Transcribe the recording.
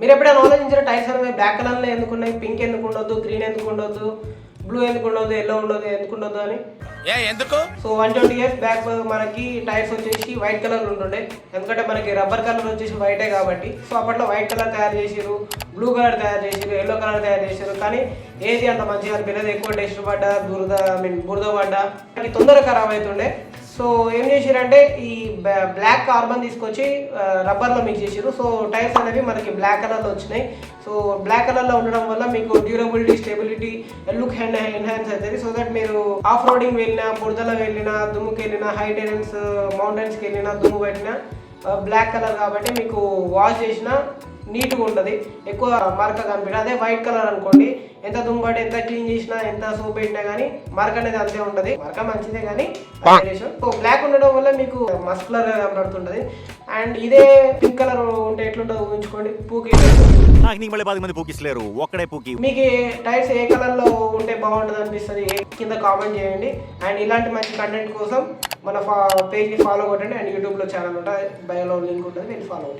మీరు ఎప్పుడైనా ఆలోచించిన టైర్స్ అనేవి బ్లాక్ కలర్లో ఎందుకు ఉన్నాయి, పింక్ ఎందుకు ఉండొద్దు, గ్రీన్ ఎందుకు ఉండొద్దు, బ్లూ ఎందుకు ఉండదు, ఎల్లో ఉండదు, ఎందుకు ఉండదు అని? ఎందుకు? సో 120 ఇయర్స్ బ్యాక్ మనకి టైర్స్ వచ్చేసి వైట్ కలర్ ఉంటుండే, ఎందుకంటే మనకి రబ్బర్ కలర్ వచ్చేసి వైటే కాబట్టి. సో అప్పట్లో వైట్ కలర్ తయారు చేసారు, బ్లూ కలర్ తయారు చేసారు, ఎల్లో కలర్ తయారు చేసారు. కానీ ఏది అంత మంచిగా అనిపించలేదు, ఎక్కువ డస్ట్ పడ్డా బురద పడ్డా మనకి తొందరగా ఖరాబ్ అవుతుండే. సో ఏం చేసారంటే ఈ బ్లాక్ కార్బన్ తీసుకొచ్చి రబ్బర్లో మిక్స్ చేసారు. సో టైర్స్ అనేవి మనకి బ్లాక్ కలర్లో వచ్చినాయి. సో బ్లాక్ కలర్లో ఉండడం వల్ల మీకు డ్యూరబిలిటీ, స్టెబిలిటీ, లుక్ ఎన్హాన్స్ అవుతుంది. సో దట్ మీరు ఆఫ్ రోడింగ్ వెళ్ళినా, బురదలో వెళ్ళినా, దుమ్ముకి వెళ్ళినా, హై టెరెన్స్ మౌంటైన్స్కి వెళ్ళినా, దుమ్ము పెట్టినా బ్లాక్ కలర్ కాబట్టి మీకు వాష్ చేసినా నీట్గా ఉంటుంది, ఎక్కువ మార్క కనిపించదు. అదే వైట్ కలర్ అనుకోండి, ఎంత దుమ్ముబడి, ఎంత క్లీన్ చేసినా, ఎంత సోప్ పెట్టినా కానీ మార్క్ అనేది అంతే ఉంటుంది. మార్క మంచిదే కానీ సో బ్లాక్ ఉండడం వల్ల మీకు మస్కులర్ కనబడుతుంటుంది. అండ్ ఇదే పింక్ కలర్ ఉంటే ఎట్లుంటుందో ఊహించుకోండి, పూకి. మీకు టైర్స్ ఏ కలర్ లో ఉంటే బాగుంటుంది అనిపిస్తుంది కింద కామెంట్ చేయండి. అండ్ ఇలాంటి మంచి కంటెంట్ కోసం మన పేజ్ ని ఫాలో కొట్టండి. అండ్ యూట్యూబ్ లో ఛానల్ ఉంటుంది, బయోలో లింక్ ఉంటుంది, వెళ్ళి ఫాలో అవ్వండి.